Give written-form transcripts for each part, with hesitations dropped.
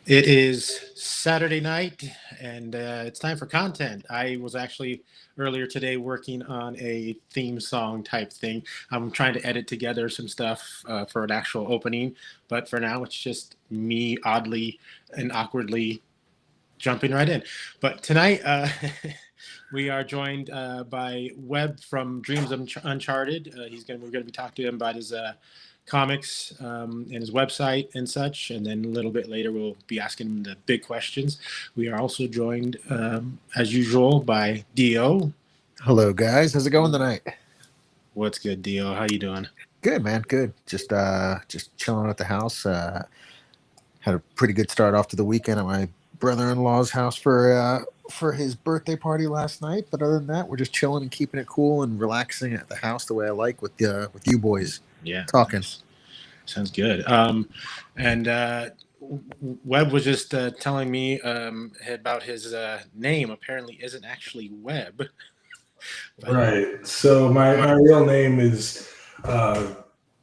It is Saturday night, and it's time for content. I was actually earlier today working on a theme song type thing. I'm trying to edit together some stuff for an actual opening, but for now, it's just me oddly and awkwardly jumping right in. But tonight, we are joined by Webb from Dreams Uncharted. We're going to be talking to him about his comics and his website and such. And then a little bit later, we'll be asking him the big questions. We are also joined, as usual, by Dio. Hello, guys. How's it going tonight? What's good, Dio? How you doing? Good, man. Good. Just chilling at the house. Had a pretty good start off to the weekend at my brother-in-law's house for his birthday party last night. But other than that, we're just chilling and keeping it cool and relaxing at the house the way I like with you boys Yeah, talking. nice. Sounds good. And Webb was just telling me about his name. Apparently, isn't actually Webb. But Right. So my real name is uh,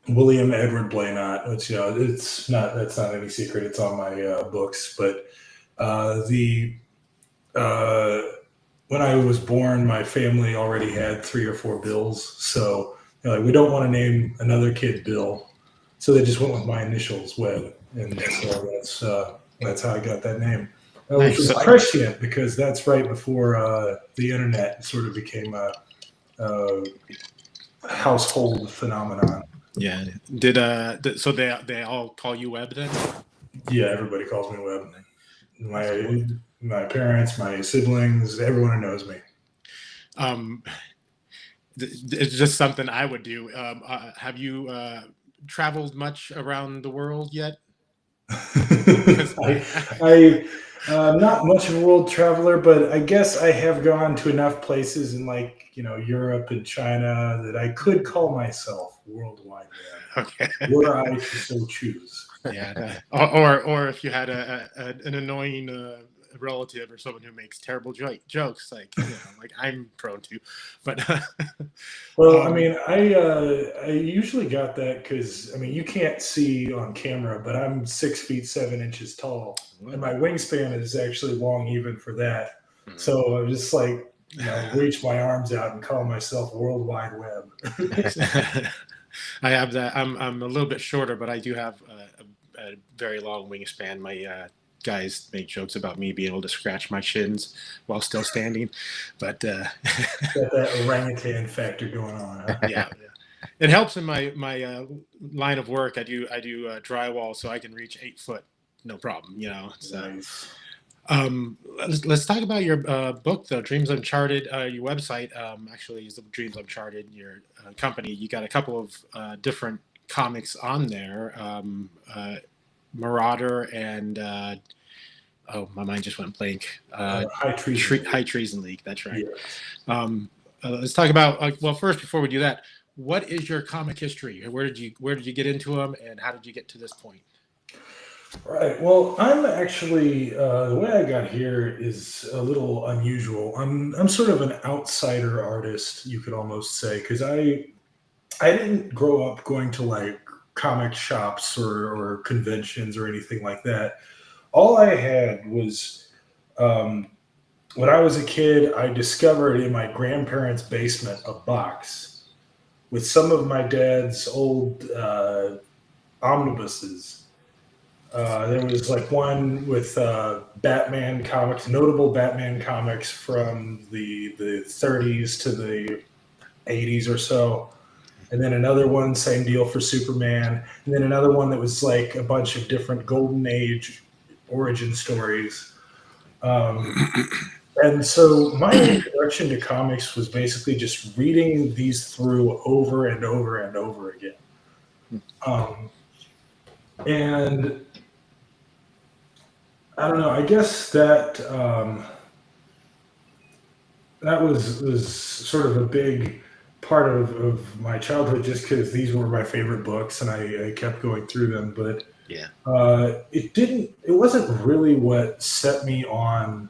William Edward Blaynot, which it's not that's not any secret. It's on my books. But the uh, when I was born, my family already had three or four Bills. So like, we don't want to name another kid Bill, so they just went with my initials, Webb, and so that's how I got that name. Which nice. was prescient because that's right before the internet sort of became a household phenomenon. Yeah. So they all call you Webb then? Yeah, everybody calls me Webb. My parents, my siblings, everyone who knows me. Um, it's just something I would do. Have you traveled much around the world yet? I not much of a world traveler, but I guess I have gone to enough places in Europe and China that I could call myself worldwide man, Okay. were I to so choose. Yeah. Or if you had an annoying relative or someone who makes terrible jokes, like I'm prone to, but Well, I mean, I usually got that because I mean you can't see on camera, but I'm 6 feet 7 inches tall, and my wingspan is actually long even for that. So I'm just like reach my arms out and call myself World Wide Web. I have that. I'm a little bit shorter, but I do have a very long wingspan. My guys make jokes about me being able to scratch my shins while still standing, but Got that orangutan factor going on, huh? yeah, it helps in my line of work. I do drywall, so I can reach 8 foot, no problem. So. Nice. Let's talk about your book, though. Dreams Uncharted. Your website actually is the Dreams Uncharted. Your company. You got a couple of different comics on there. Marauder and oh, my mind just went blank. High treason. High Treason League. That's right. Yes. Let's talk about. Well, first, before we do that, what is your comic history? Where did you get into them, and how did you get to this point? Right. Well, I'm actually the way I got here is a little unusual. I'm sort of an outsider artist, you could almost say, because I didn't grow up going to like comic shops or conventions or anything like that. All I had was um, when I was a kid, I discovered in my grandparents' basement a box with some of my dad's old omnibuses. There was like one with Batman comics, notable Batman comics from the 30s to the 80s or so. And then another one, same deal for Superman. And then another one that was like a bunch of different Golden Age origin stories. Um, and so my introduction to comics was basically just reading these through over and over and over again. Um, and I don't know. I guess that was sort of a big part of my childhood, just because these were my favorite books, and I kept going through them. But Yeah. it didn't. It wasn't really what set me on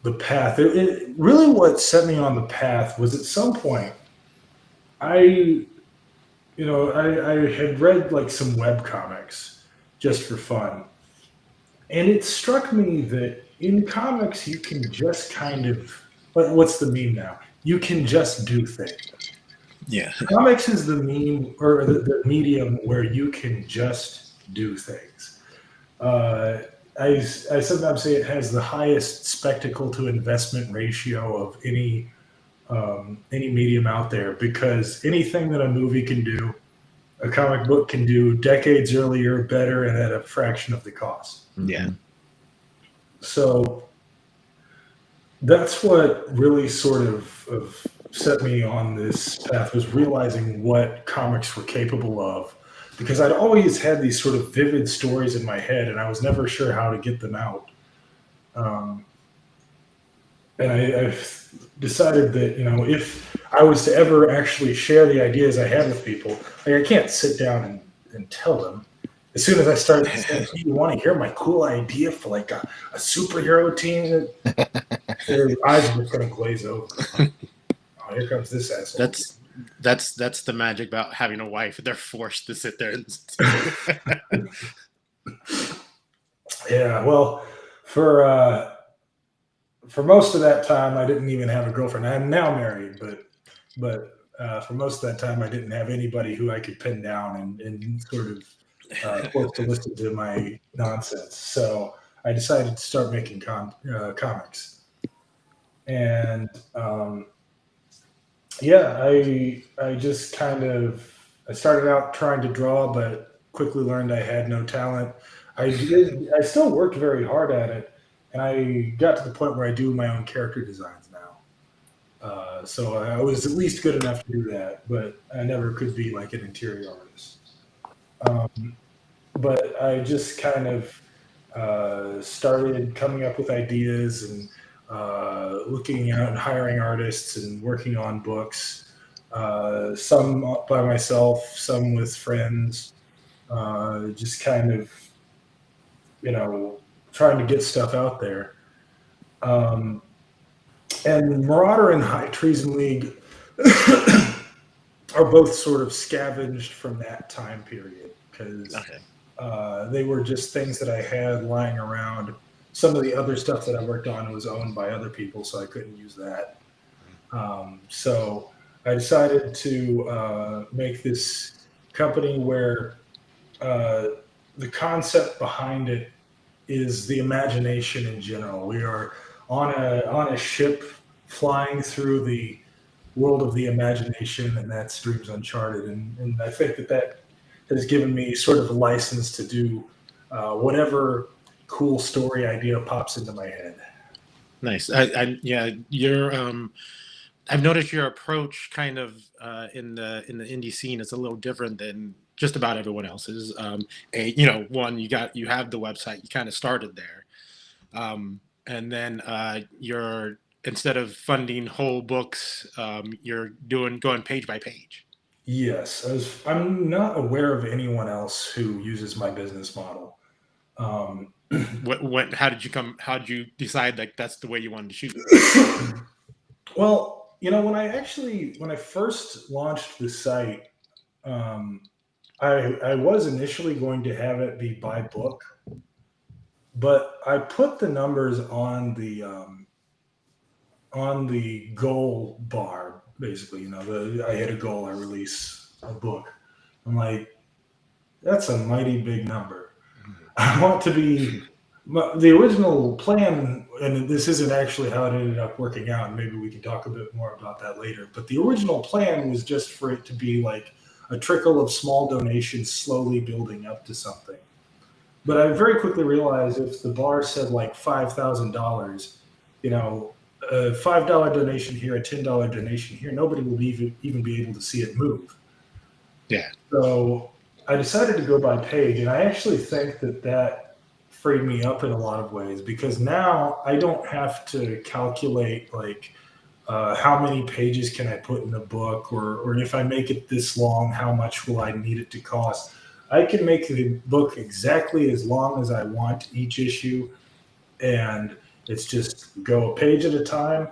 the path. It really what set me on the path was at some point I I had read like some web comics just for fun, And it struck me that in comics, you can just kind of, what's the meme now? You can just do things. Yeah. Comics is the meme or the medium where you can just do things. I sometimes say it has the highest spectacle to investment ratio of any medium out there, because anything that a movie can do, a comic book can do decades earlier, better, and at a fraction of the cost. Yeah. So that's what really sort of set me on this path, was realizing what comics were capable of, because I'd always had these sort of vivid stories in my head, and I was never sure how to get them out. And I've decided that, if I was to ever actually share the ideas I had with people, like, I can't sit down and tell them. As soon as I start saying, "Hey, you want to hear my cool idea for like a superhero team?" Their eyes are just going to glaze over. Oh, here comes this asshole. That's the magic about having a wife. They're forced to sit there and Yeah, well, for most of that time, I didn't even have a girlfriend. I'm now married, but for most of that time, I didn't have anybody who I could pin down and sort of force to listen to my nonsense. So I decided to start making comics, and yeah, I just kind of, I started out trying to draw, but quickly learned I had no talent. I still worked very hard at it, and I got to the point where I do my own character designs now. So I was at least good enough to do that, but I never could be like an interior artist. But I just kind of started coming up with ideas and looking out and hiring artists and working on books, some by myself, some with friends, just kind of, trying to get stuff out there. And Marauder and High Treason League are both sort of scavenged from that time period, because they were just things that I had lying around. Some of the other stuff that I worked on was owned by other people, so I couldn't use that. So I decided to make this company where the concept behind it is the imagination in general. We are on a ship flying through the world of the imagination, and that's Dreams Uncharted. And I think that has given me sort of a license to do whatever cool story idea pops into my head. Nice. Yeah, I've noticed your approach kind of in the indie scene is a little different than just about everyone else's. One, you have the website, you kind of started there, and then you're, instead of funding whole books, you're going page by page. Yes, I'm not aware of anyone else who uses my business model. How did you decide like that's the way you wanted to shoot? Well, when I first launched the site, I was initially going to have it be by book, but I put the numbers on the goal bar. Basically, I hit a goal, I release a book. I'm like, that's a mighty big number. I want to be the original plan, and this isn't actually how it ended up working out, and maybe we can talk a bit more about that later. But the original plan was just for it to be like a trickle of small donations slowly building up to something. But I very quickly realized if the bar said like $5,000, a $5 donation here, a $10 donation here, nobody will even be able to see it move. Yeah. So I decided to go by page, and I actually think that freed me up in a lot of ways, because now I don't have to calculate like how many pages can I put in a book, or if I make it this long, how much will I need it to cost. I can make the book exactly as long as I want each issue, and it's just go a page at a time.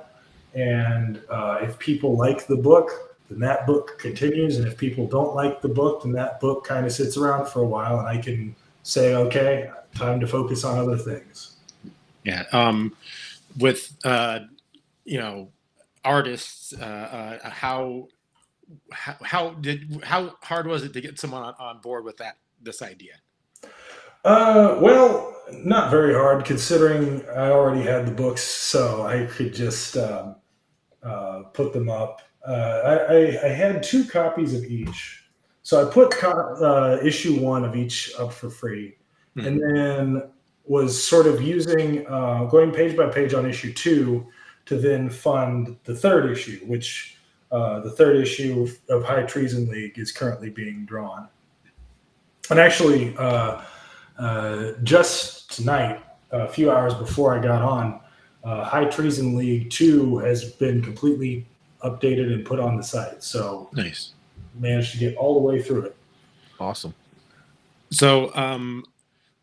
And if people like the book, then that book continues. And if people don't like the book, then that book kind of sits around for a while, and I can say, okay, time to focus on other things. Yeah. With artists, how hard was it to get someone on board with this idea? Well, not very hard considering I already had the books, so I could just put them up. I had 2 copies of each, so I put issue 1 of each up for free, and then was sort of using going page by page on issue 2 to then fund the 3rd issue, which the 3rd issue of High Treason League is currently being drawn. And actually, just tonight, a few hours before I got on, High Treason League 2 has been completely updated and put on the site. So nice. Managed to get all the way through it. Awesome. So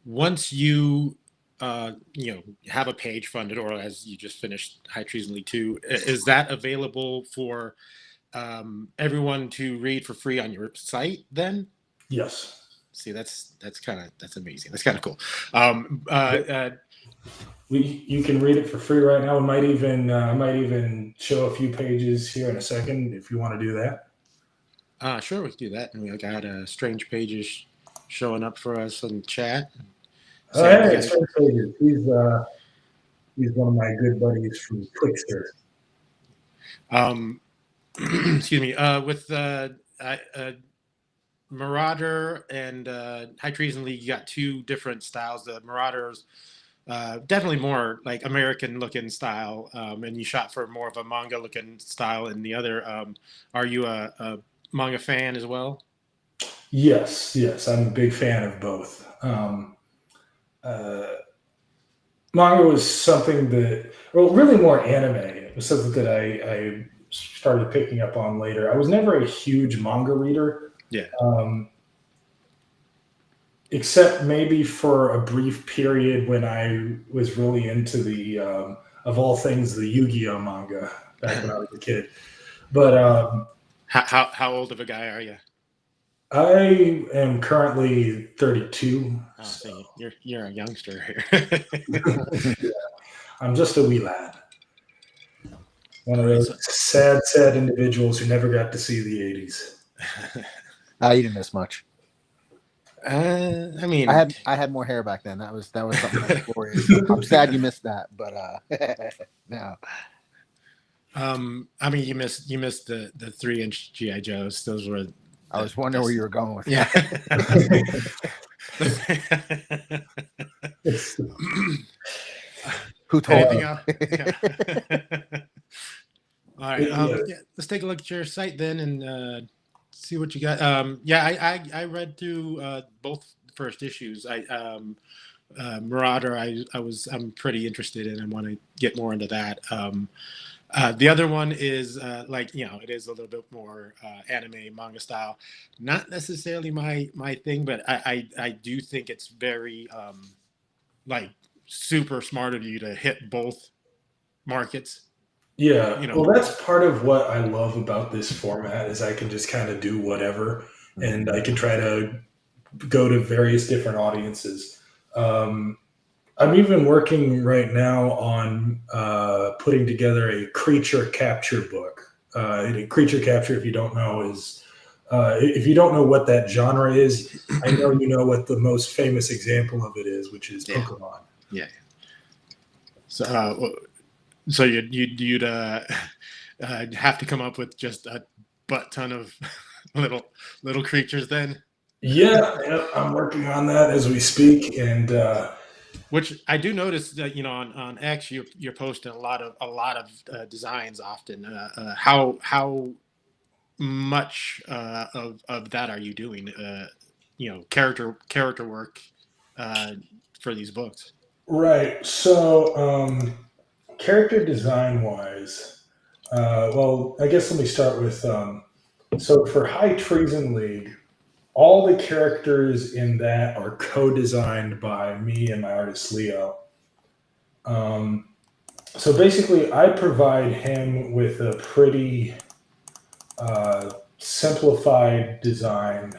once you have a page funded, or as you just finished High Treason League 2, is that available for everyone to read for free on your site then? Yes. See, that's amazing. That's kind of cool. You can read it for free right now. I might even show a few pages here in a second if you want to do that. Sure, we can do that. And we got Strange Pages showing up for us in chat. Hey, Strange Pages. He's one of my good buddies from Twixter. Excuse me. With Marauder and High Treason League, you got 2 different styles. The Marauders definitely more like American looking style, and you shot for more of a manga looking style. And the other, are you a manga fan as well? Yes, I'm a big fan of both. Manga was something that, well, really more anime. It was something that I started picking up on later. I was never a huge manga reader. Yeah. Except maybe for a brief period when I was really into the, of all things, the Yu-Gi-Oh manga back when I was a kid. But how old of a guy are you? I am currently 32. Oh, so you're a youngster here. Yeah, I'm just a wee lad. One of those sad individuals who never got to see the 80s. You didn't miss much. I mean, I had more hair back then. That was something that was glorious. I'm sad you missed that, but no. I mean, you missed the 3-inch GI Joes. Those were. I was wondering where you were going with yeah. Who told Anything you? else? Yeah. All right. Let's take a look at your site then and see what you got. I read through both first issues. Marauder, I'm pretty interested in and want to get more into that. The other one is it is a little bit more anime manga style. Not necessarily my thing, but I do think it's very super smart of you to hit both markets. Yeah, well, that's part of what I love about this format is I can just kind of do whatever, and I can try to go to various different audiences. I'm even working right now on putting together a creature capture book. Creature capture, if you don't know, is if you don't know what that genre is, I know you know what the most famous example of it is, which is Pokemon. Yeah. So you'd have to come up with just a butt ton of little creatures then. Yeah, I'm working on that as we speak, and which I do notice that on X you're posting a lot of designs often. How much of that are you doing? Character work for these books. Right. So character design wise, well, I guess let me start with so for High Treason League. All the characters in that are co-designed by me and my artist Leo. So basically, I provide him with a pretty simplified design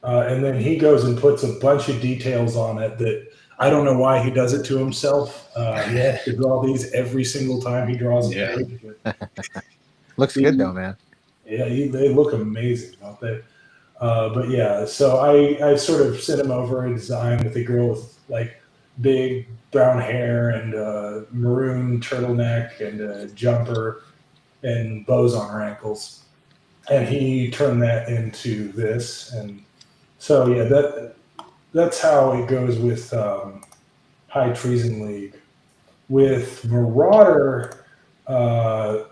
And then he goes and puts a bunch of details on it that I don't know why he does it to himself. He has to draw these every single time he draws a Yeah. page. But Looks good though, man. yeah, they look amazing, don't they? But yeah, so I sort of sent him over a design with a girl with like big brown hair and maroon turtleneck and a jumper and bows on her ankles, and he turned that into this. And so yeah, that's how it goes with High Treason League. With Marauder, uh,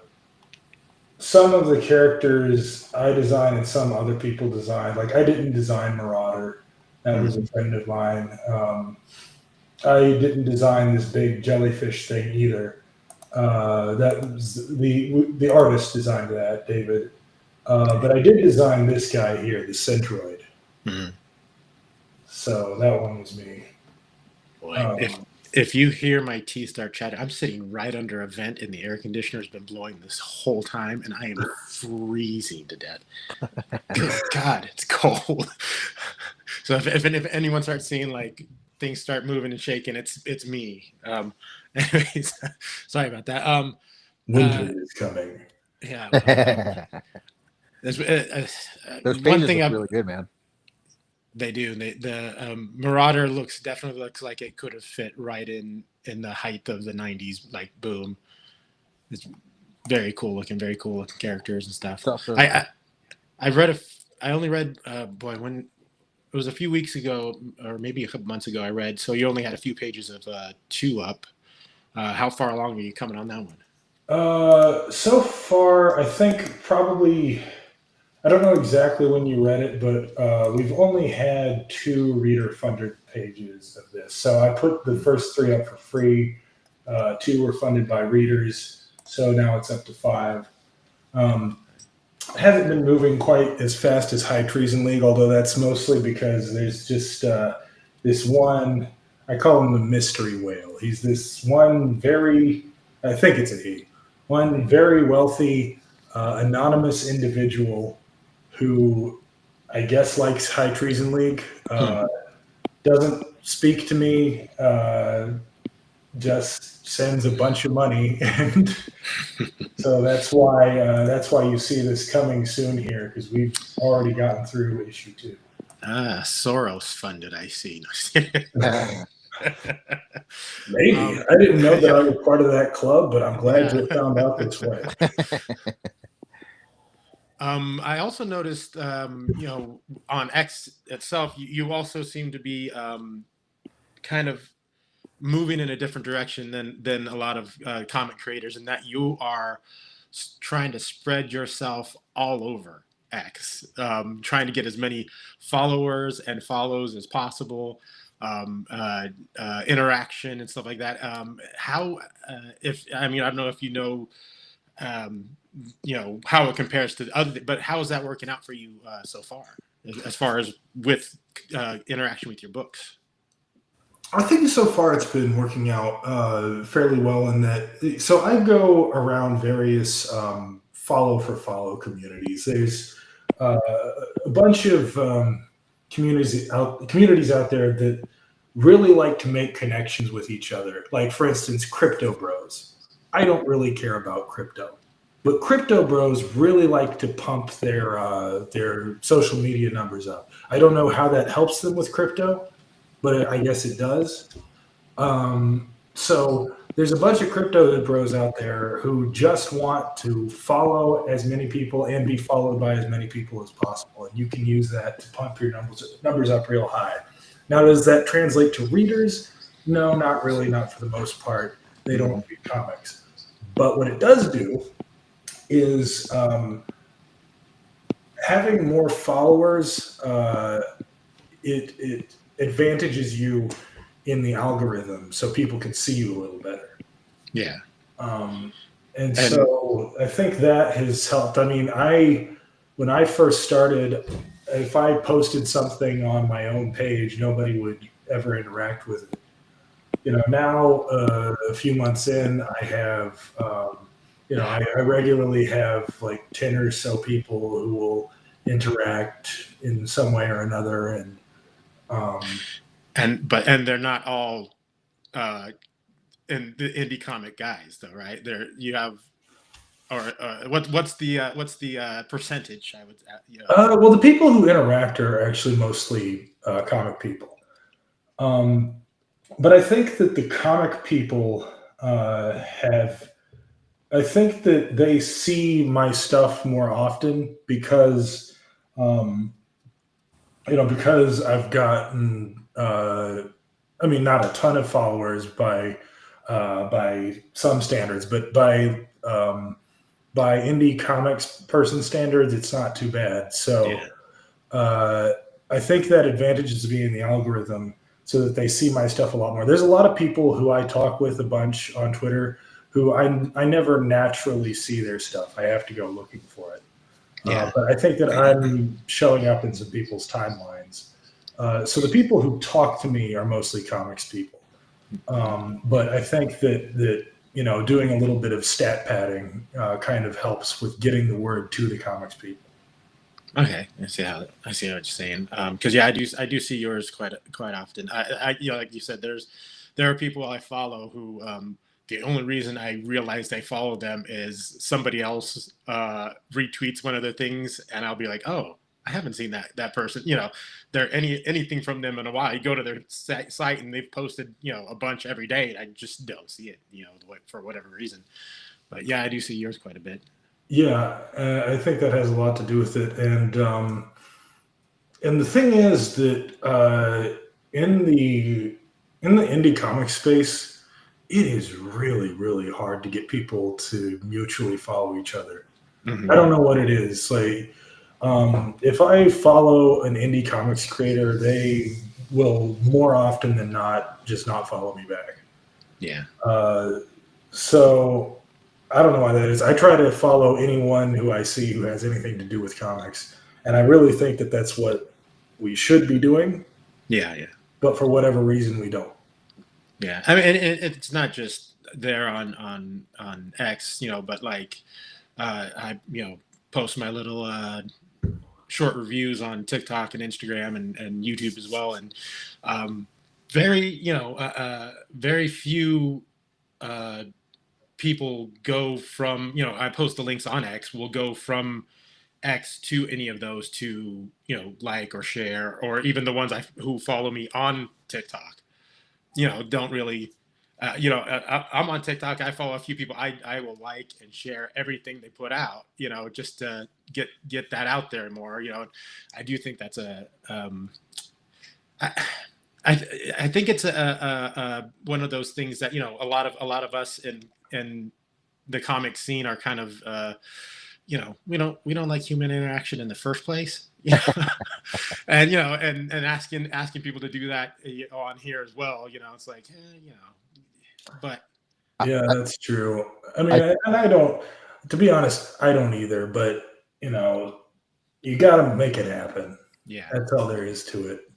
some of the characters I designed and some other people designed. Like I didn't design Marauder; that was a friend of mine. I didn't design this big jellyfish thing either. That was the artist designed that, David. But I did design this guy here, the Centroid. Mhm. So that one was me. Boy, if you hear my teeth start chattering, I'm sitting right under a vent and the air conditioner's been blowing this whole time and I am freezing to death. Good God, it's cold. So if anyone starts seeing like things start moving and shaking, it's me. Anyways, sorry about that. Winter is coming. Yeah. Well, there's, Those one pages thing look really good, man. they do. The Marauder definitely looks like it could have fit right in the height of the '90s, like boom. It's very cool looking characters and stuff. It's also I read I only read boy when it was a few weeks ago or maybe a couple months ago. I read so you only had a few pages of 2 up. How far along are you coming on that one? So far, I think probably, I don't know exactly when you read it, but we've only had 2 reader funded pages of this. So I put the first 3 up for free. 2 were funded by readers. So now it's up to 5. Hasn't been moving quite as fast as High Treason League, although that's mostly because there's just this one, I call him the mystery whale. He's this one I think it's a he, one very wealthy, anonymous individual who I guess likes High Treason League. Doesn't speak to me, just sends a bunch of money, and so that's why you see this coming soon here because we've already gotten through issue 2. Soros funded. I see. Maybe I didn't know that I was part of that club, but I'm glad you found out this way. I also noticed, on X itself, you also seem to be kind of moving in a different direction than a lot of comic creators, and that you are trying to spread yourself all over X, trying to get as many followers and follows as possible, interaction and stuff like that. How, if I mean, I don't know if um, how it compares to other, but how is that working out for you so far, as far as with interaction with your books? I think so far it's been working out fairly well in that. So I go around various follow for follow communities. There's a bunch of communities out there that really like to make connections with each other. Like for instance, crypto bros. I don't really care about crypto, but crypto bros really like to pump their social media numbers up. I don't know how that helps them with crypto, but I guess it does. So there's a bunch of crypto bros out there who just want to follow as many people and be followed by as many people as possible. And you can use that to pump your numbers up real high. Now, does that translate to readers? No, not really, not for the most part. They don't read comics. But what it does do is having more followers, it advantages you in the algorithm so people can see you a little better. Yeah. And so I think that has helped. I mean, when I first started, if I posted something on my own page, nobody would ever interact with it. Now a few months in, I have, I regularly have like 10 or so people who will interact in some way or another, um, and they're not all in the indie comic guys though, right? There you have, or what's the percentage? I would, well, the people who interact are actually mostly comic people. But I think that the comic people have. I think that they see my stuff more often because, um, because I've gotten, I mean, not a ton of followers by some standards, but by indie comics person standards, it's not too bad. yeah, So uh, I think that advantages to being in the algorithm so that they see my stuff a lot more. There's a lot of people who I talk with a bunch on Twitter who I never naturally see their stuff. I have to go looking for it. yeah, But I think that I'm showing up in some people's timelines. So the people who talk to me are mostly comics people. But I think that doing a little bit of stat padding kind of helps with getting the word to the comics people. Okay, I see what you're saying. Because yeah, I do see yours quite often. Like you said, there are people I follow who the only reason I realized I follow them is somebody else retweets one of their things, and I'll be like, oh, I haven't seen that person. There anything from them in a while. You go to their site and they've posted a bunch every day, and I just don't see it. For whatever reason. But yeah, I do see yours quite a bit. Yeah, I think that has a lot to do with it, and the thing is that in the indie comic space, it is really really hard to get people to mutually follow each other. Mm-hmm. I don't know what it is. Like, if I follow an indie comics creator, they will more often than not just not follow me back. Yeah. So I don't know why that is. I try to follow anyone who I see who has anything to do with comics, and I really think that that's what we should be doing. Yeah, yeah. But for whatever reason, we don't. Yeah, I mean, it's not just there on X, but like I post my little short reviews on TikTok and Instagram and YouTube as well, and very few people go from I post the links on X will go from X to any of those to like or share, or even the ones who follow me on TikTok don't really I'm on TikTok. I follow a few people. I will like and share everything they put out, just to get that out there more. I do think that's I, I think it's a one of those things that a lot of us in the comic scene are kind of we don't like human interaction in the first place. And and asking people to do that on here as well. It's like but Yeah, that's true. I mean, I don't. To be honest, I don't either. But you got to make it happen. yeah, That's all there is to it.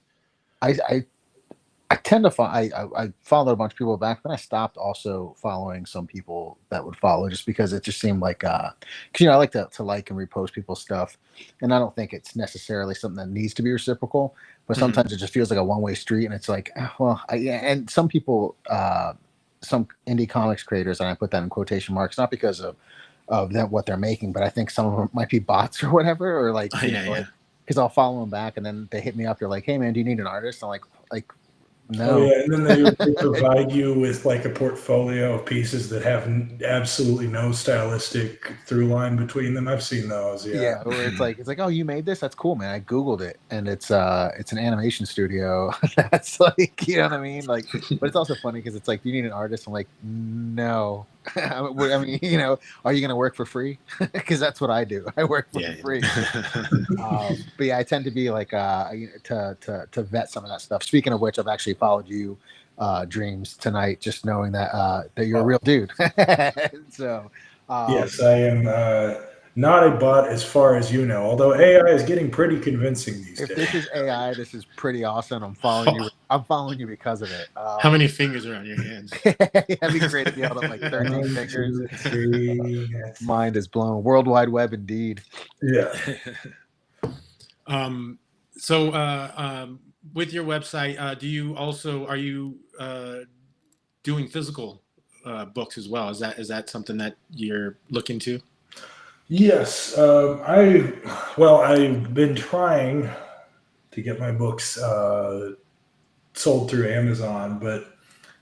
I tend to I followed a bunch of people back, then I stopped also following some people that would follow just because it just seemed like because I like to like and repost people's stuff, and I don't think it's necessarily something that needs to be reciprocal, but sometimes it just feels like a one-way street, and it's like and some people some indie comics creators, and I put that in quotation marks, not because of them what they're making, but I think some of them might be bots or whatever, or like because I'll follow them back and then they hit me up, they're like, hey man, do you need an artist? I'm like no. Oh, yeah, and then they provide you with like a portfolio of pieces that have absolutely no stylistic through line between them. I've seen those. Yeah. Where it's like, oh, you made this? That's cool, man. I Googled it, and it's an animation studio. That's like, you know what I mean? Like, but it's also funny because it's like, do you need an artist? I'm like, no. I mean, are you going to work for free? Because that's what I do. I work for free. But yeah, I tend to be like to vet some of that stuff. Speaking of which, I've actually followed you, Dreams, tonight, just knowing that you're a real dude. So yes, I am not a bot as far as you know. Although AI is getting pretty convincing these days. If this is AI, this is pretty awesome. I'm following you. I'm following you because of it. How many fingers are on your hands? That'd be great if you held up like 13 fingers. Mind is blown. World Wide Web, indeed. Yeah. So with your website, are you doing physical books as well? Is that something that you're looking to? Yes, I've been trying to get my books sold through Amazon, but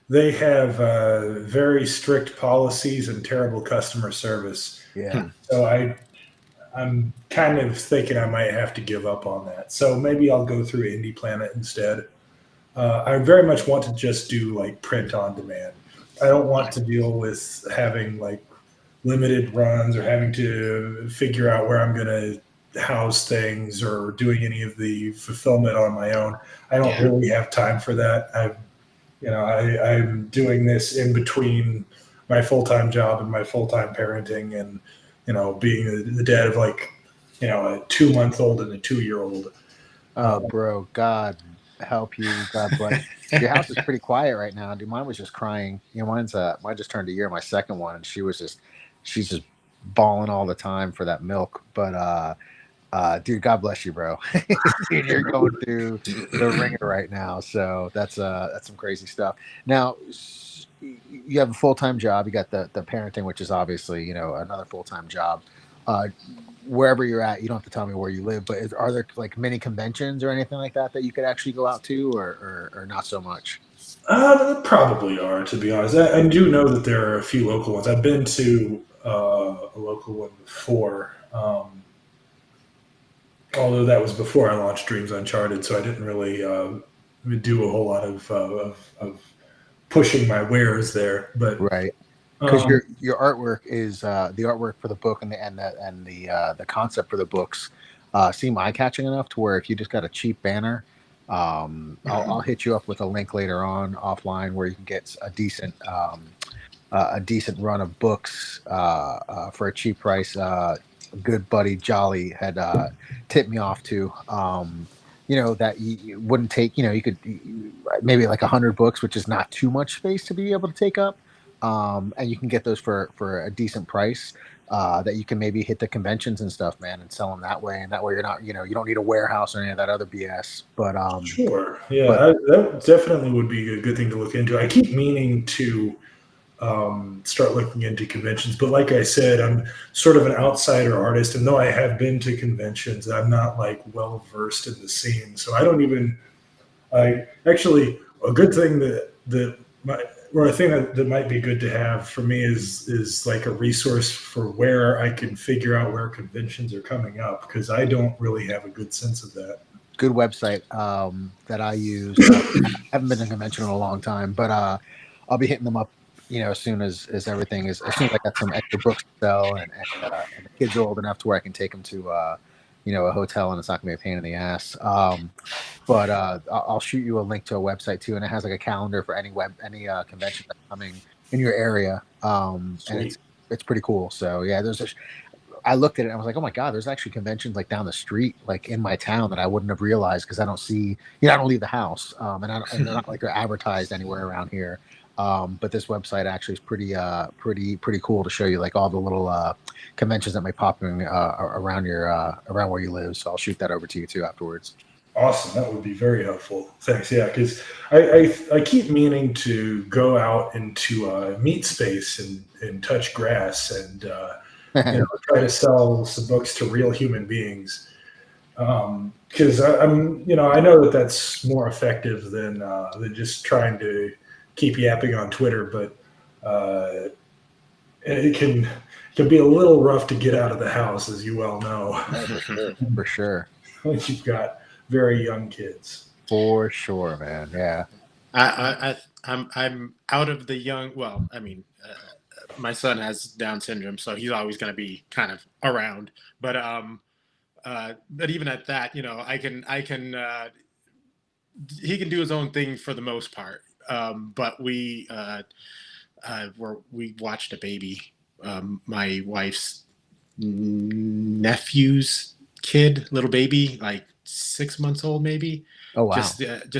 they have very strict policies and terrible customer service. Yeah. Hmm. So I'm kind of thinking I might have to give up on that. So maybe I'll go through Indie Planet instead. I very much want to just do like print on demand. I don't want to deal with having like limited runs or having to figure out where I'm going to house things or doing any of the fulfillment on my own. I don't Yeah. really have time for that. I'm doing this in between my full time job and my full time parenting, and being the dad of like a 2 month old and a 2 year old. Oh, bro, God help you. God bless. Your house is pretty quiet right now, dude. Mine was just crying. Mine just turned a year, my second one, and she's just bawling all the time for that milk. But dude, God bless you, bro. Dude, you're going through the ringer right now. So that's some crazy stuff. Now, you have a full-time job. You got the parenting, which is obviously, another full-time job. Uh, Wherever you're at, you don't have to tell me where you live, but are there like many conventions or anything like that you could actually go out to, or not so much? There probably are, to be honest. I do know that there are a few local ones. I've been to a local one before, although that was before I launched Dreams Uncharted, so I didn't really do a whole lot of pushing my wares there. But Right. Because um, your artwork is the artwork for the book and the concept for the books seem eye catching enough to where if you just got a cheap banner, I'll hit you up with a link later on offline where you can get a decent run of books for a cheap price. Good buddy Jolly had tipped me off to. That you wouldn't take. You could maybe like 100 books, which is not too much space to be able to take up, and you can get those for a decent price. That you can maybe hit the conventions and stuff, man, and sell them that way. And that way, you're not, you don't need a warehouse or any of that other BS. sure, yeah, But that definitely would be a good thing to look into. I keep meaning to start looking into conventions. But like I said, I'm sort of an outsider artist, and though I have been to conventions, I'm not like well versed in the scene. So I don't even. I actually a good thing that might, or a thing that might be good to have for me is like a resource for where I can figure out where conventions are coming up because I don't really have a good sense of that. good website that I use. I haven't been to a convention in a long time, but I'll be hitting them up. As soon as everything is, as soon as I got some extra books to sell, and the kids are old enough to where I can take them to, a hotel, and it's not gonna be a pain in the ass. But I'll shoot you a link to a website too, and it has like a calendar for any convention that's coming in your area, and Sweet. it's pretty cool. So yeah, I looked at it and I was like, oh my God, there's actually conventions like down the street, like in my town that I wouldn't have realized because I don't see, I don't leave the house. And they're not like they're advertised anywhere around here. But this website actually is pretty cool to show you like all the little conventions that may pop in around around where you live. So I'll shoot that over to you too afterwards. Awesome. That would be very helpful. Thanks. Yeah, because I keep meaning to go out into meat space and touch grass and try to sell some books to real human beings. Because I know that that's more effective than just trying to keep yapping on Twitter, but it can be a little rough to get out of the house, as you well know, Oh, for sure, for sure, when you've got very young kids. for sure, man. Yeah. I'm out of the young. Well, I mean, my son has Down syndrome, so he's always going to be kind of around. But even at that, I can he can do his own thing for the most part. But we watched a baby, my wife's nephew's kid, little baby, like 6 months old, maybe. Oh wow. Just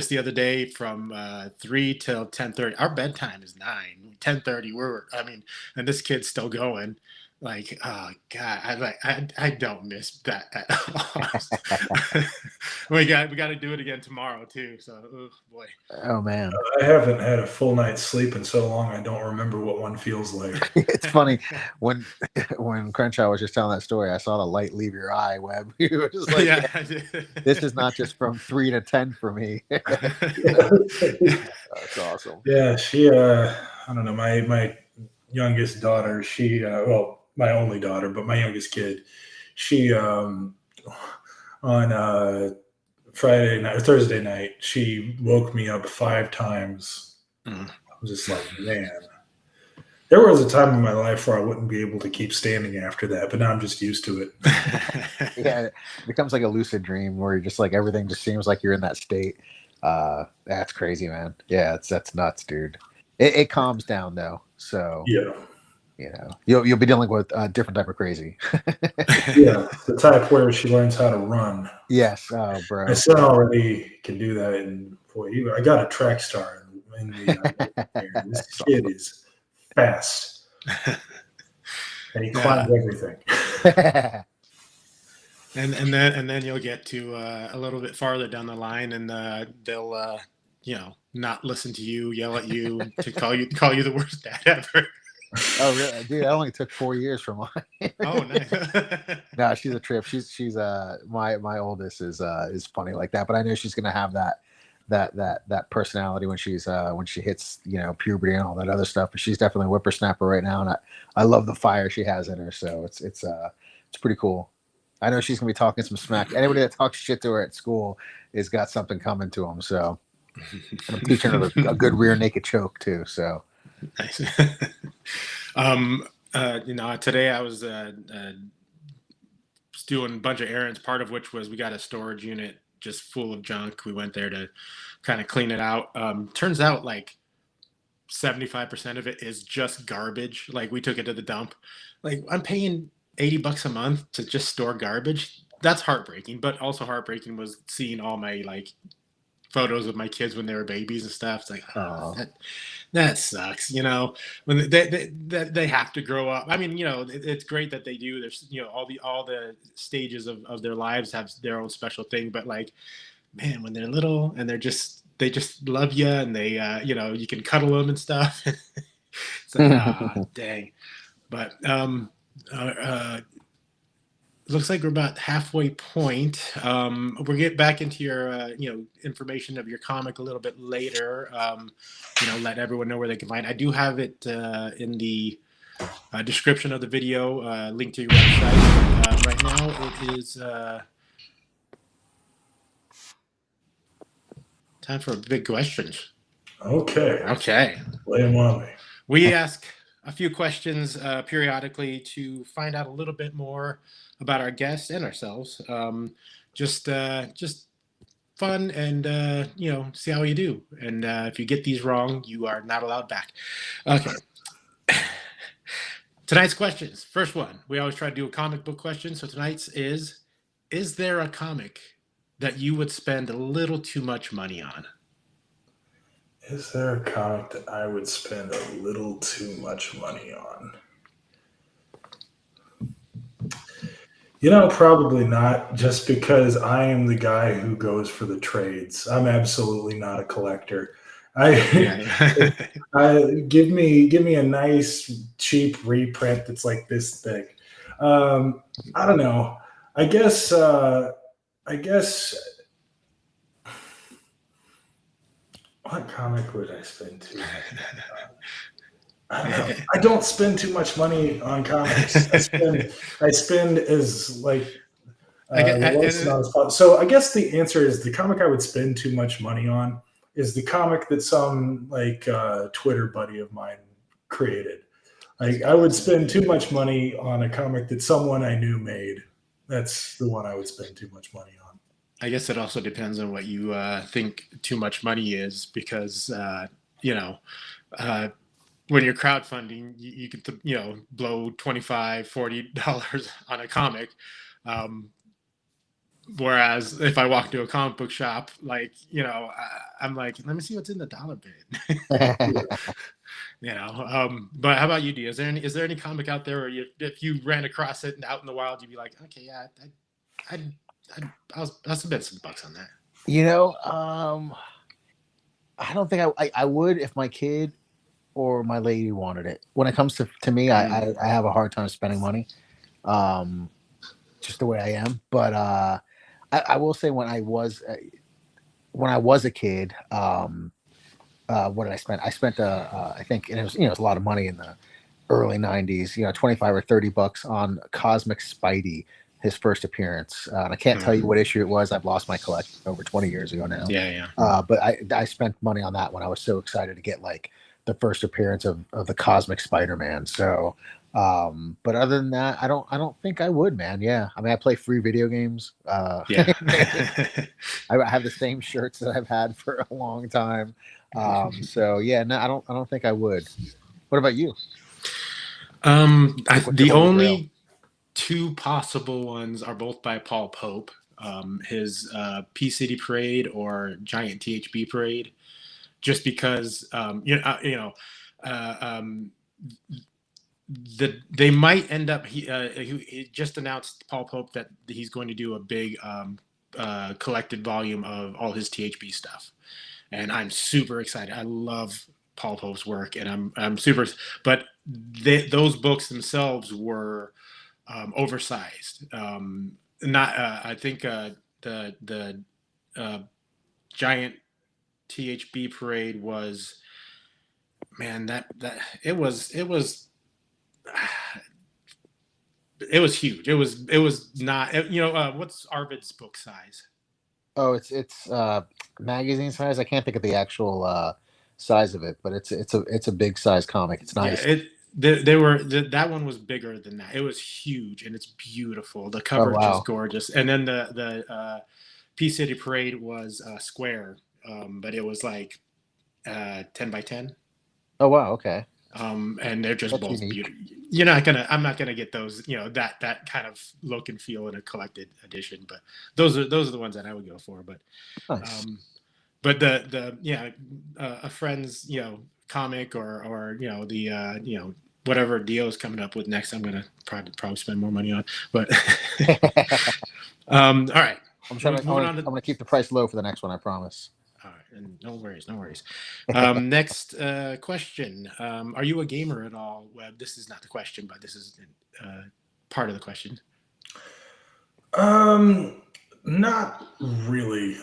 the other day from 3 till 10:30. Our bedtime is 9. 10:30. And this kid's still going. Like, oh god, I don't miss that at all. We got to do it again tomorrow too. So, oh boy. Oh man. I haven't had a full night's sleep in so long. I don't remember what one feels like. It's funny when when Crenshaw was just telling that story, I saw the light leave your eye, Webb. He was just like, Yeah. yeah, this is not just from 3 to 10 for me. That's awesome. Yeah, she. I don't know. My youngest daughter. She. Well, my only daughter, but my youngest kid. She. On Friday night or Thursday night, she woke me up 5 times. Mm. I was just like, man. There was a time in my life where I wouldn't be able to keep standing after that, but now I'm just used to it. Yeah, it becomes like a lucid dream where you're just like everything just seems like you're in that state. That's crazy, man. Yeah, that's nuts, dude. It calms down though, so Yeah. you'll be dealing with a different type of crazy. Yeah. The type where she learns how to run. Yes, oh, bro. My son already can do that, and boy, I got a track star in the. This kid is fast, and he climbs everything. And then you'll get to a little bit farther down the line, and they'll not listen to you, yell at you, to call you the worst dad ever. Oh, really? Dude, that only took 4 years for mine. Oh, nice. No, she's a trip. She's my oldest is funny like that, but I know she's gonna have that personality when she hits puberty and all that other stuff. But she's definitely a whippersnapper right now, and I love the fire she has in her. So it's pretty cool. I know she's gonna be talking some smack. Anybody that talks shit to her at school has got something coming to them. So I'm teaching her a good rear naked choke too. So nice. Today I was doing a bunch of errands, part of which was we got a storage unit just full of junk. We went there to kind of clean it out. Turns out like 75% of it is just garbage. Like we took it to the dump. Like I'm paying $80 a month to just store garbage. That's heartbreaking, but also heartbreaking was seeing all my like photos of my kids when they were babies and stuff. It's like, that sucks, when they have to grow up. I mean, it's great that they do. There's, all the stages of their lives have their own special thing. But like, man, when they're little and they just love you and they, you can cuddle them and stuff. It's like, dang. But looks like we're about halfway point. We'll get back into your, information of your comic a little bit later. Let everyone know where they can find it. I do have it in the description of the video, link to your website. Right now, it is time for big questions. Okay. Lay them on me. We ask a few questions periodically to find out a little bit more about our guests and ourselves. Just fun and see how you do. And if you get these wrong, you are not allowed back. Okay. Tonight's questions. First one. We always try to do a comic book question. So tonight's is there a comic that you would spend a little too much money on? Is there a comic that I would spend a little too much money on? Probably not, just because I am the guy who goes for the trades. I'm absolutely not a collector. Give me a nice cheap reprint that's like this thick. I don't know. I guess what comic would I spend too much money on? I don't know. I don't spend too much money on comics. I spend as like the lowest amount as possible. So I guess the answer is the comic I would spend too much money on is the comic that some like Twitter buddy of mine created. Like I would spend too much money on a comic that someone I knew made. That's the one I would spend too much money on. I guess it also depends on what you think too much money is, because when you're crowdfunding, you can blow $25-$40 on a comic. Whereas if I walk into a comic book shop, like, I'm like, let me see what's in the dollar bin. But how about you, D? Is there any comic out there, or if you ran across it out in the wild, you'd be like, okay, yeah, I'll spend some bucks on that. You know, I don't think I would if my kid or my lady wanted it. When it comes to me, I have a hard time spending money, um, just the way I am. But I will say when I was a kid, what did I spend? I spent I think, and it was, it was a lot of money in the early '90s. 25 or $30 on Cosmic Spidey, his first appearance. And I can't tell you what issue it was. I've lost my collection over 20 years ago now. Yeah. But I spent money on that when I was so excited to get like the first appearance of the Cosmic Spider-Man. So, but other than that, I don't think I would, man. Yeah, I mean, I play free video games. Yeah. I have the same shirts that I've had for a long time. So yeah, no, I don't think I would. What about you? What's your The holy grail? only two possible ones are both by Paul Pope. His P City Parade or Giant THB Parade, just because they might end up. He just announced, Paul Pope, that he's going to do a big collected volume of all his THB stuff, and I'm super excited. I love Paul Pope's work, and I'm super. But those books themselves were oversized. Not I think the Giant THB Parade was, man, that it was huge. It was not, what's Arvid's book size? Oh, it's magazine size. I can't think of the actual size of it, but it's a big size comic. It's nice. Yeah, that one was bigger than that. It was huge, and it's beautiful. The Oh cover is wow. just gorgeous. And then the P City Parade was square, but it was like 10 by 10. Oh wow. Okay. And they're just That's both unique. beautiful. I'm not gonna get those, that kind of look and feel in a collected edition. But those are the ones that I would go for. But Nice. but a friend's comic, or the whatever Dio's coming up with next, I'm gonna probably spend more money on. But all right, I'm gonna keep the price low for the next one. I promise. all right, and no worries. Next question. Are you a gamer at all, Webb? This is not the question, but this is part of the question. Not really.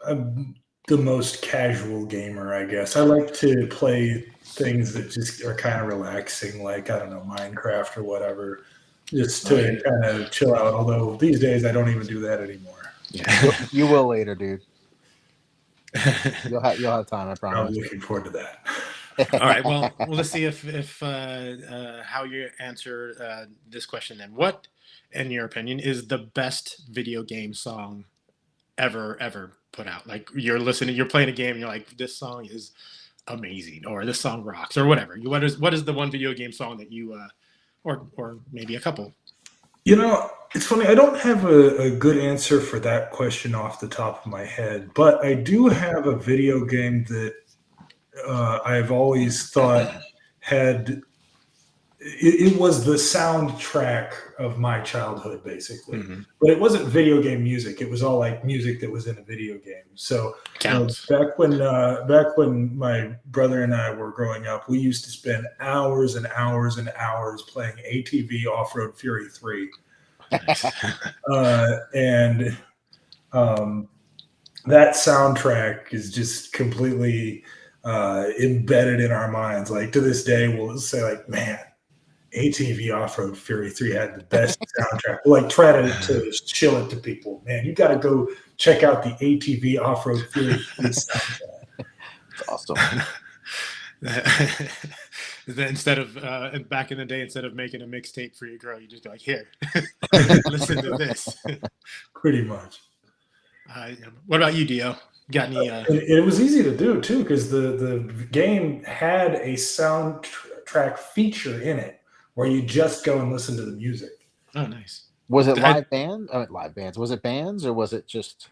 I'm the most casual gamer, I guess. I like to play things that just are kind of relaxing, like, I don't know, Minecraft or whatever, just to kind of chill out. Although these days I don't even do that anymore. Yeah. You will later, dude. You'll have time. I I'm promise. looking forward to that. All right. Well, let's see if how you answer this question then. What, in your opinion, is the best video game song ever put out? Like, you're playing a game, and you're like, this song is amazing, or this song rocks, or whatever. What is the one video game song that you or maybe a couple? It's funny. I don't have a good answer for that question off the top of my head, but I do have a video game that I've always thought had. It was the soundtrack of my childhood, basically. Mm-hmm. But it wasn't video game music. It was all like music that was in a video game. So back when my brother and I were growing up, we used to spend hours and hours and hours playing ATV Off-Road Fury 3. Nice. And that soundtrack is just completely embedded in our minds. Like, to this day, we'll say, like, man, ATV Off-Road Fury 3 had the best soundtrack. We'll like try to chill it to people. Man, you got to go check out the ATV Off-Road Fury 3 soundtrack. That's awesome. Instead of back in the day, instead of making a mixtape for your girl, you just go like, here, listen to this. Pretty much. What about you, Dio? Got any? It was easy to do too, because the game had a soundtrack feature in it where you just go and listen to the music. Oh, nice. Was it live bands? Live bands. Was it bands, or was it just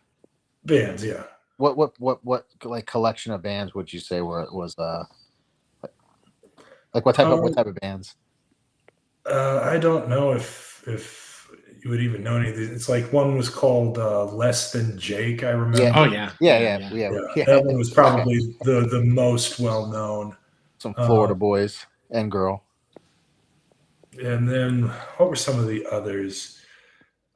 bands? Yeah. What like collection of bands would you say was Like what type of bands? I don't know if you would even know any of these. It's like one was called Less Than Jake. I Yeah. Oh remember. yeah, Yeah, yeah, yeah, yeah. yeah, Yeah, yeah. that one was Okay. probably the most well known. Some Florida boys and girl. And then what were some of the others?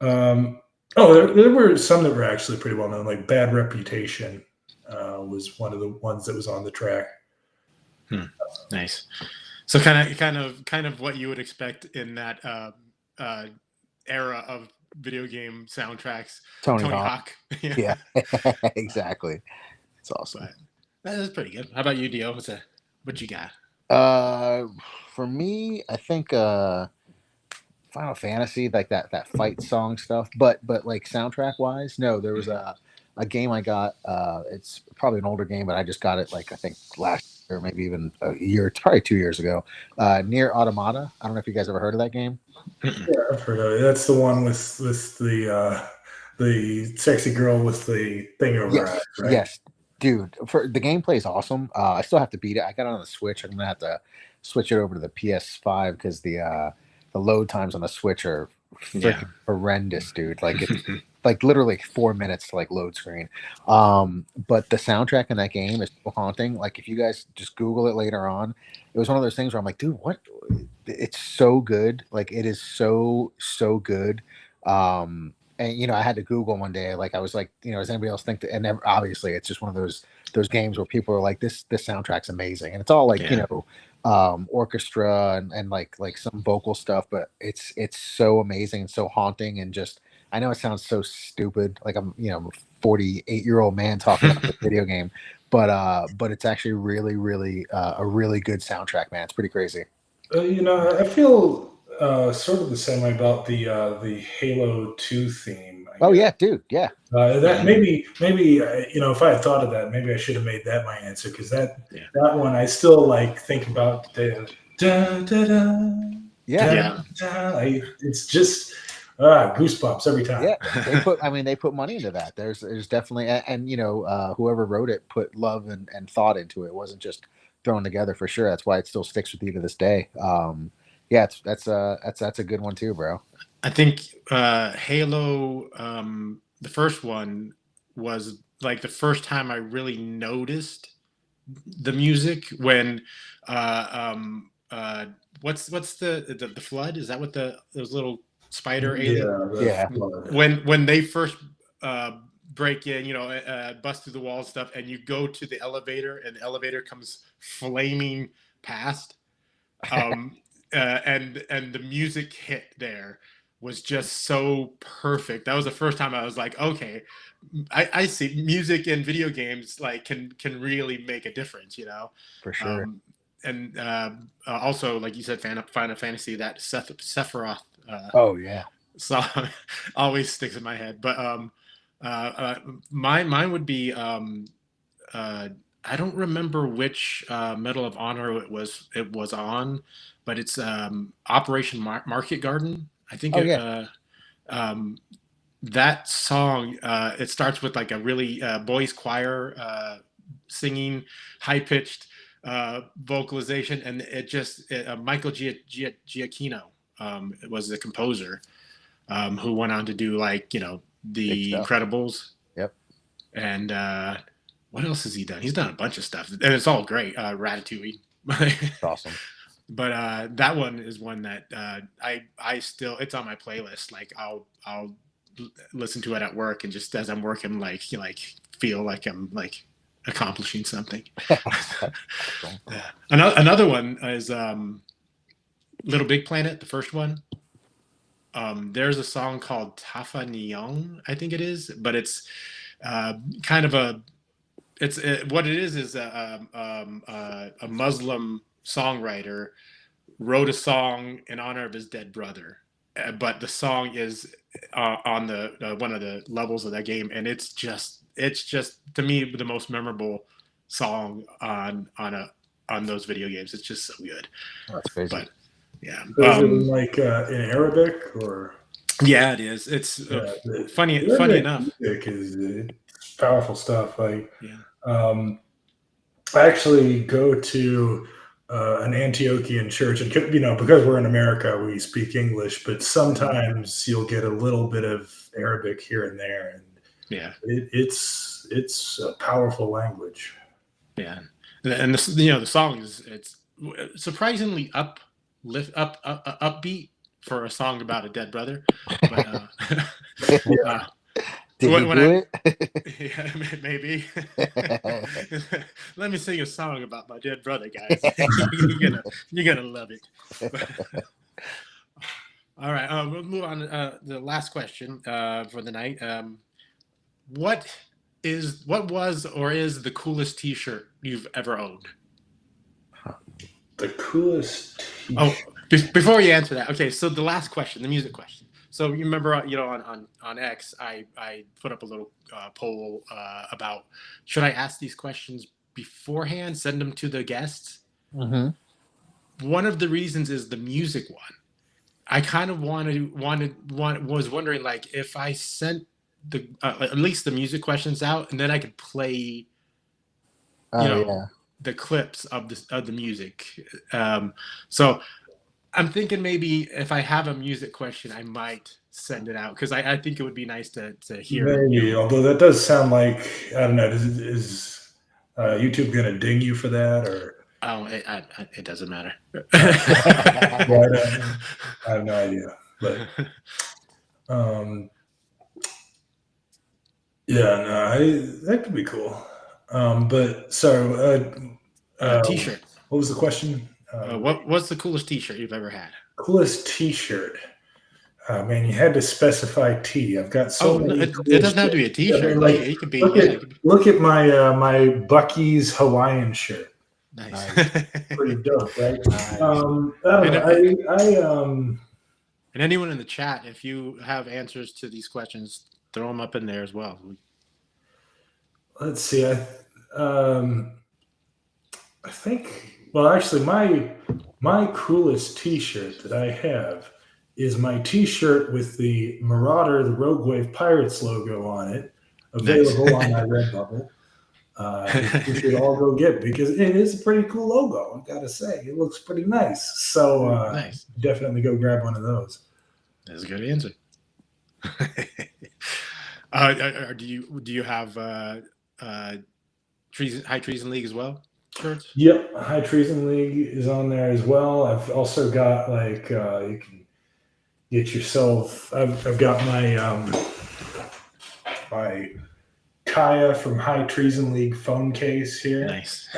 There were some that were actually pretty well known, like Bad Reputation was one of the ones that was on the track. Nice. So kind of what you would expect in that era of video game soundtracks. Tony Tony Hawk. Hawk. Yeah. Exactly. It's awesome. But that is pretty good. How about you, Dio? What you got? For me, I think Final Fantasy, like that fight song stuff. But like soundtrack wise, no, there was a game I got. It's probably an older game, but I just got it like I think last year, maybe even a year, probably 2 years ago. Near Automata. I don't know if you guys ever heard of that game. Yeah, I've heard of it. That's the one with the sexy girl with the thing over her eyes, Yes, right? yes, dude. For the gameplay is awesome. I still have to beat it. I got it on the Switch. I'm gonna have to switch it over to the PS5 because the load times on the Switch are Yeah. freaking horrendous, dude. Like it's like literally 4 minutes to like load screen. But the soundtrack in that game is so haunting. Like if you guys just Google it later on, it was one of those things where I'm like, dude, what? It's so good. Like it is so good. And I had to Google one day. Like I was like, does anybody else think that? And obviously, it's just one of those games where people are like, this soundtrack's amazing, and it's all like Yeah. orchestra and like some vocal stuff, but it's so amazing and so haunting and just. I know it sounds so stupid, like I'm a 48-year-old man talking about the video game, but it's actually really really a really good soundtrack, man. It's pretty crazy. I feel sort of the same way about the Halo 2 theme. I Oh guess. yeah, dude, yeah. That maybe if I had thought of that, maybe I should have made that my answer because that one I still like think about the da da da Yeah. it's just goosebumps every time. Yeah, they put money into that. There's definitely and whoever wrote it put love and thought into it. It wasn't just thrown together for sure. That's why it still sticks with you to this day. Yeah, that's a good one too, bro. I think Halo, the first one, was like the first time I really noticed the music when what's the flood? Is that what those little spider alien? Yeah. When they first break in, bust through the wall and stuff, and you go to the elevator, and the elevator comes flaming past, and the music hit there was just so perfect. That was the first time I was like, okay, I see music in video games like can really make a difference, For sure. And also, like you said, Final Fantasy, that Sephiroth Oh yeah. song always sticks in my head. But mine would be I don't remember which Medal of Honor it was on, but it's Operation Market Garden. I think Oh yeah. That song, it starts with like a really boys choir singing, high pitched vocalization, and Michael Giacchino was the composer, who went on to do like the Incredibles. Yep. And what else has he done? He's done a bunch of stuff, and it's all great. Ratatouille. That's awesome. But that one is one that I still, it's on my playlist. Like I'll listen to it at work, and just as I'm working, like feel like I'm like accomplishing something. Another one is Little Big Planet, the first one. There's a song called Tafa Neon, I think it is, but it's kind of what it is a Muslim songwriter wrote a song in honor of his dead brother, but the song is on the one of the levels of that game, and it's just to me the most memorable song on those video games. It's just so good. That's crazy. But yeah, is it like in Arabic or? Yeah, it is. It's funny enough. Music is powerful stuff. Like yeah. I actually go to an Antiochian church, and because we're in America, we speak English, but sometimes you'll get a little bit of Arabic here and there, and Yeah, it's a powerful language. yeah, and the song it's surprisingly upbeat for a song about a dead brother, but uh, Did he when do I it? yeah, maybe let me sing a song about my dead brother, guys. You're gonna love it. All right, we'll move on. The last question for the night. What what was or is the coolest T-shirt you've ever owned? The coolest Oh, T-shirt. before you answer that, okay. So the last question, the music question. So you remember, on X, I put up a little poll about should I ask these questions beforehand, send them to the guests. Hmm. One of the reasons is the music one. I kind of was wondering, like, if I sent the at least the music questions out, and then I could play, you Oh know, yeah. the clips of the music. So I'm thinking maybe if I have a music question, I might send it out because I think it would be nice to hear. Maybe, although that does sound like, I don't know. Is YouTube gonna ding you for that, or Oh, it doesn't matter. yeah, I have no idea. But um, yeah, no, that could be cool. But so, T-shirt. what was the question? What's the coolest T-shirt you've ever had? Coolest T-shirt. Man, you had to specify T. I've got so Oh, no, many it cool doesn't have to be a shirts. I mean, T-shirt. like, It could be, look yeah. at It could be look at my Bucky's Hawaiian shirt. nice. Pretty dope, right? Nice. I don't And, know. and anyone in the chat, if you have answers to these questions, throw them up in there as well. Let's see. I think. Well, actually, my coolest T-shirt that I have is my T-shirt with the Marauder, the Rogue Wave Pirates logo on it, Nice. available on my Redbubble. You should all go get it because it is a pretty cool logo. I gotta say, it looks pretty nice. So Nice. definitely go grab one of those. That's a good answer. Do you have High Treason League as well? Shirts? Yep, High Treason League is on there as well. I've also got like you can get yourself. I've got my Kaya from High Treason League phone case here. Nice.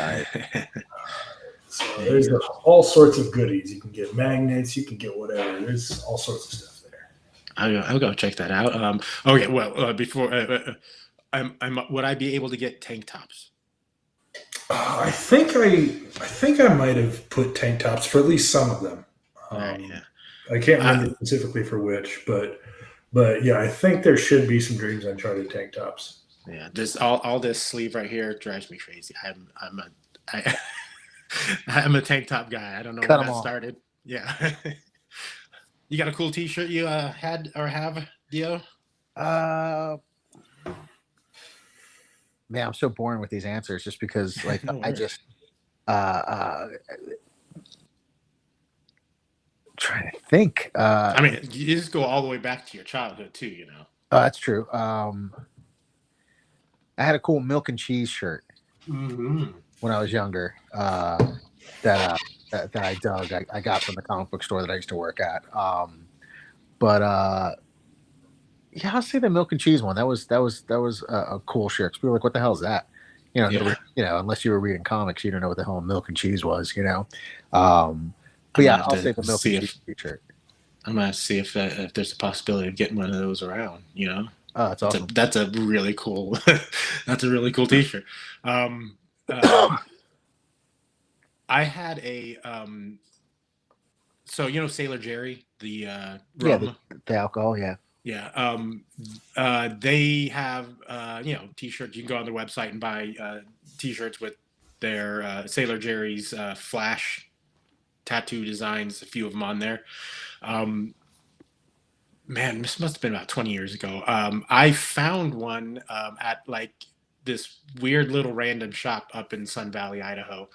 So there's all sorts of goodies. You can get magnets. You can get whatever. There's all sorts of stuff there. I'll go check that out. Okay, well, before would I be able to get tank tops? I think I might have put tank tops for at least some of them. Yeah. I can't remember specifically for which, but yeah, I think there should be some Dreams Uncharted tank tops. Yeah, this all this sleeve right here drives me crazy. I'm a tank top guy. I don't know Cut when 'em that off. started. Yeah. You got a cool T-shirt you had or have, Dio? Man, I'm so boring with these answers just because, like, No I worries. just trying to think. I mean, you just go all the way back to your childhood too, you know. Oh, that's true. I had a cool milk and cheese shirt Mm-hmm. when I was younger. That I dug. I got from the comic book store that I used to work at. But yeah, I'll say the milk and cheese one. That was a cool shirt. People were like, "What the hell is that?" You know, Yeah. unless you were reading comics, you don't know what the hell milk and cheese was. But I'm yeah, gonna I'll have say to the milk see and if cheese shirt. I'm gonna see if there's a possibility of getting one of those around. You know, Oh, that's awesome. That's a really cool. That's a really cool T-shirt. I had a so Sailor Jerry, the rum. The alcohol. Yeah. Yeah. They have T-shirts. You can go on their website and buy T-shirts with their Sailor Jerry's flash tattoo designs. A few of them on there. Man, this must have been about 20 years ago. I found one at like this weird little random shop up in Sun Valley, Idaho.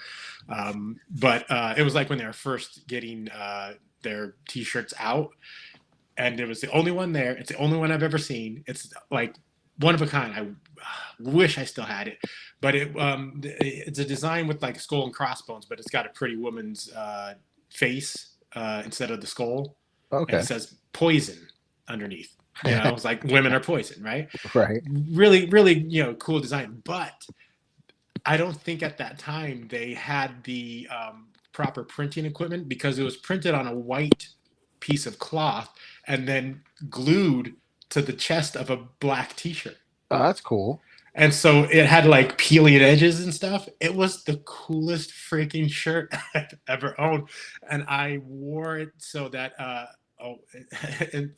But it was like when they were first getting their T-shirts out, and it was the only one there. It's the only one I've ever seen. It's like one of a kind. I wish I still had it, but it's a design with like skull and crossbones, but it's got a pretty woman's face instead of the skull, and Okay. it says poison underneath. It's like women are poison, right? Right. Really, really, cool design. But I don't think at that time they had the proper printing equipment, because it was printed on a white piece of cloth and then glued to the chest of a black T-shirt. Oh, that's cool. And so it had like peeling edges and stuff. It was the coolest freaking shirt I've ever owned. And I wore it so that and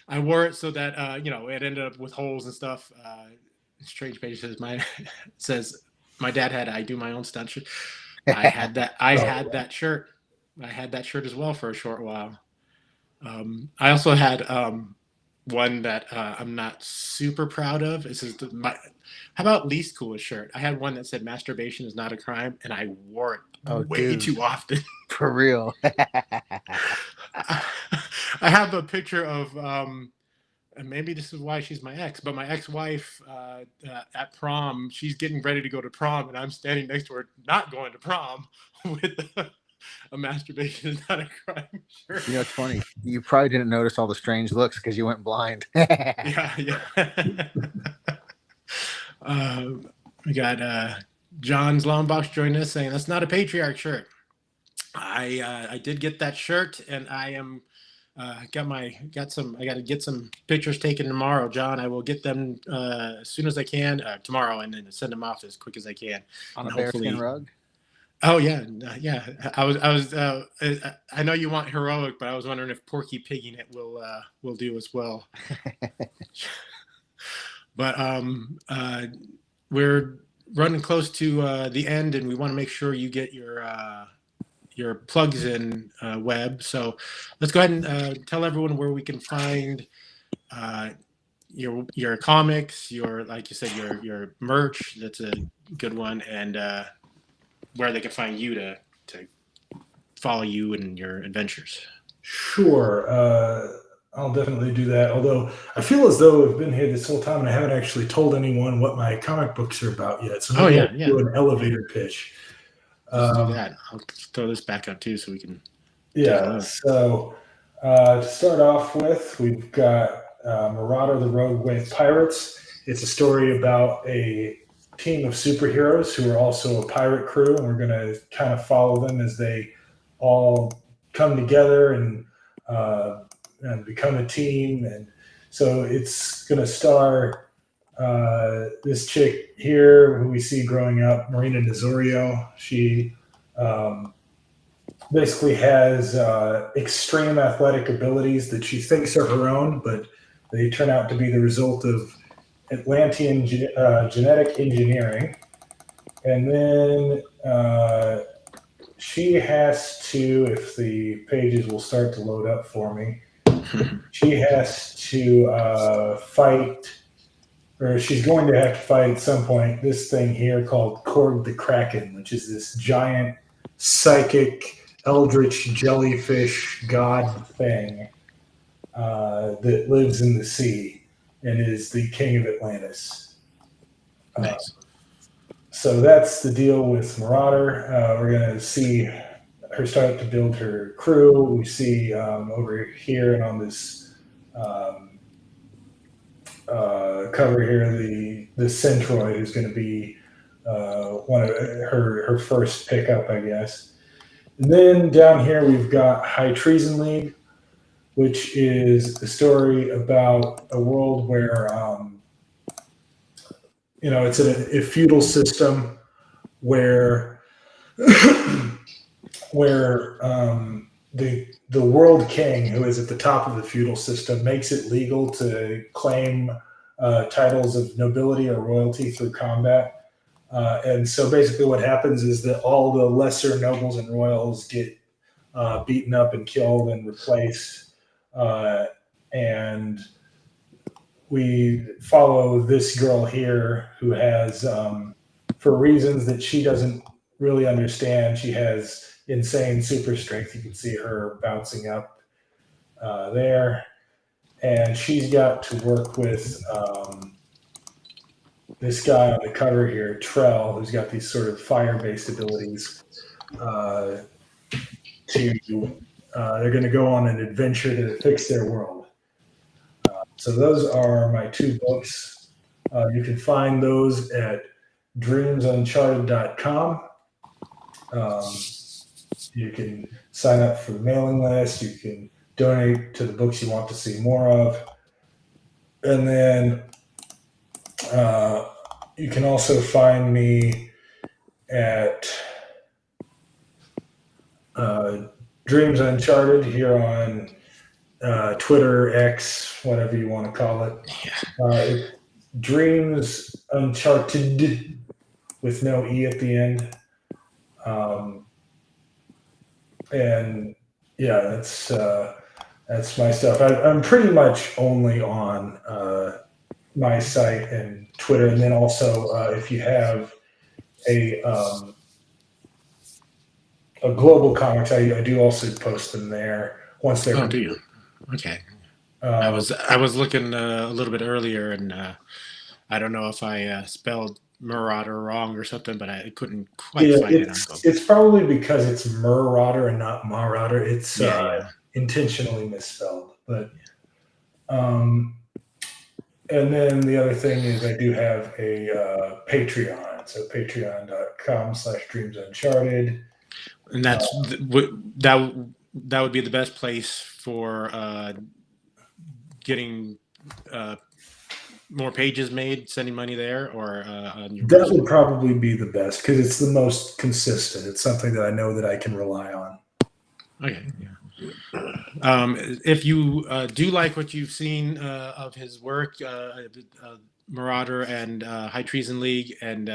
I wore it so that it ended up with holes and stuff. Strange Page says my dad had I do my own stunt shirt. I had that shirt. I had that shirt as well for a short while. I also had one that I'm not super proud of. This is how about least coolest shirt? I had one that said "Masturbation is not a crime," and I wore it way too often. For real. I have a picture of, and maybe this is why she's my ex, but my ex-wife at prom, she's getting ready to go to prom, and I'm standing next to her, not going to prom, with a "Masturbation is not a crime" shirt. It's funny. You probably didn't notice all the strange looks because you went blind. Yeah. We got John's Long Box joining us saying that's not a patriarch shirt. I did get that shirt, and I am I got to get some pictures taken tomorrow, John. I will get them as soon as I can tomorrow, and then send them off as quick as I can. On a bearskin rug. Oh yeah. I know you want heroic, but I was wondering if Porky Pigging it will do as well. But we're running close to the end, and we want to make sure you get your plugs in, Webb. So let's go ahead and tell everyone where we can find your comics, like you said, your merch. That's a good one, and where they can find you to follow you and your adventures. Sure. I'll definitely do that. Although I feel as though I've been here this whole time and I haven't actually told anyone what my comic books are about yet. So maybe I'll do an elevator pitch. Let's do that. I'll throw this back up too so we can. Yeah. So to start off with, we've got Marauder the Rogue Pirates. It's a story about a team of superheroes who are also a pirate crew, and we're going to kind of follow them as they all come together and become a team. And so it's going to star this chick here who we see growing up, Marina Nazorio. She basically has extreme athletic abilities that she thinks are her own, but they turn out to be the result of Atlantean genetic engineering. And then she has to, if the pages will start to load up for me, she has to fight, or she's going to have to fight at some point, this thing here called Korg the Kraken, which is this giant psychic eldritch jellyfish god thing that lives in the sea and is the king of Atlantis. Nice. So that's the deal with Marauder. We're going to see her start to build her crew. We see over here and on this cover here, the Centroid is going to be one of her first pickup, I guess. And then down here we've got High Treason League, which is a story about a world where it's a feudal system where the world king, who is at the top of the feudal system, makes it legal to claim titles of nobility or royalty through combat. And so basically what happens is that all the lesser nobles and royals get beaten up and killed and replaced. And we follow this girl here who has, for reasons that she doesn't really understand, she has insane super strength. You can see her bouncing up there. And she's got to work with this guy on the cover here, Trell, who's got these sort of fire-based abilities. They're going to go on an adventure to fix their world. So those are my two books. You can find those at dreamsuncharted.com. You can sign up for the mailing list. You can donate to the books you want to see more of. And then you can also find me at Dreams Uncharted here on Twitter, X, whatever you want to call it. Dreams Uncharted with no E at the end. And yeah, that's my stuff. I'm pretty much only on my site and Twitter, and then also if you have a Global Comics, I do also post them there once they're. Oh, do you? Okay. I was looking a little bit earlier, and I don't know if I spelled Marauder wrong or something, but I couldn't quite find it. It's probably because it's Marauder and not Marauder. It's intentionally misspelled, but. And then the other thing is I do have a Patreon, so patreon.com/dreamsuncharted. And that's that would be the best place for getting more pages made, sending money there, or on your that would probably be the best because it's the most consistent. It's something that I know that I can rely on. Okay. Yeah. If you do like what you've seen of his work, Marauder and High Treason League, and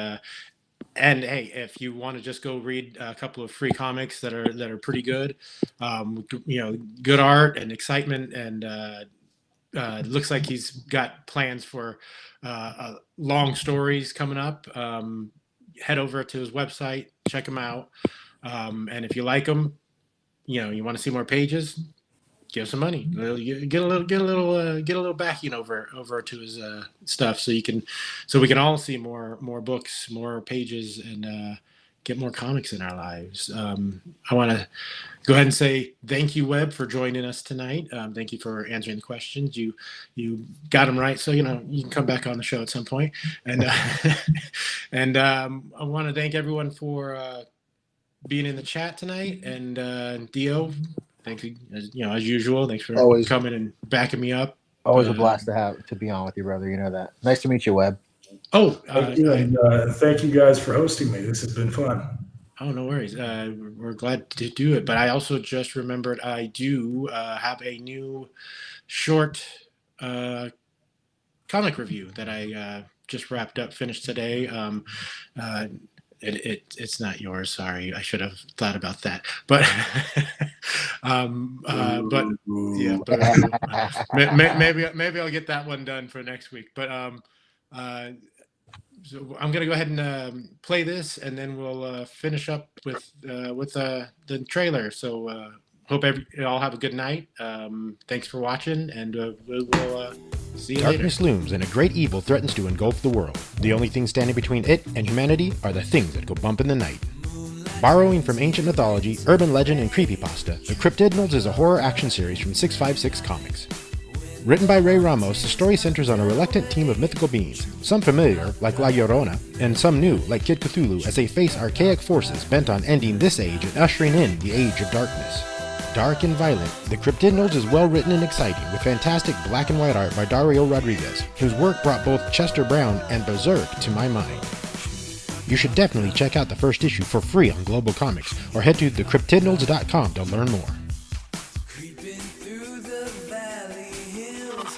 hey, if you want to just go read a couple of free comics that are pretty good, good art and excitement, and it looks like he's got plans for long stories coming up. Head over to his website, check him out, and if you like him, you want to see more pages, give some money, get a little backing over to his stuff, so we can all see more books, more pages, and get more comics in our lives. I want to go ahead and say thank you, Webb, for joining us tonight. Thank you for answering the questions. You got them right, so you can come back on the show at some point. And and I want to thank everyone for being in the chat tonight. And Dio, thank you, as usual. Thanks for coming and backing me up. Always a blast to be on with you, brother. You know that. Nice to meet you, Webb. Thank you guys for hosting me. This has been fun. Oh, no worries. We're glad to do it. But I also just remembered I do have a new short comic review that I just finished today. It's not yours. Sorry, I should have thought about that. But maybe I'll get that one done for next week. But so I'm gonna go ahead and play this, and then we'll finish up with the trailer. So hope you all have a good night. Thanks for watching, and we'll see you later. Darkness looms, and a great evil threatens to engulf the world. The only thing standing between it and humanity are the things that go bump in the night. Borrowing from ancient mythology, urban legend, and creepypasta, The Cryptidnals is a horror action series from 656 Comics. Written by Ray Ramos, the story centers on a reluctant team of mythical beings, some familiar, like La Llorona, and some new, like Kid Cthulhu, as they face archaic forces bent on ending this age and ushering in the Age of Darkness. Dark and violent, The Cryptidnals is well written and exciting, with fantastic black and white art by Dario Rodriguez, whose work brought both Chester Brown and Berserk to my mind. You should definitely check out the first issue for free on Global Comics, or head to thecryptidnals.com to learn more. Hills,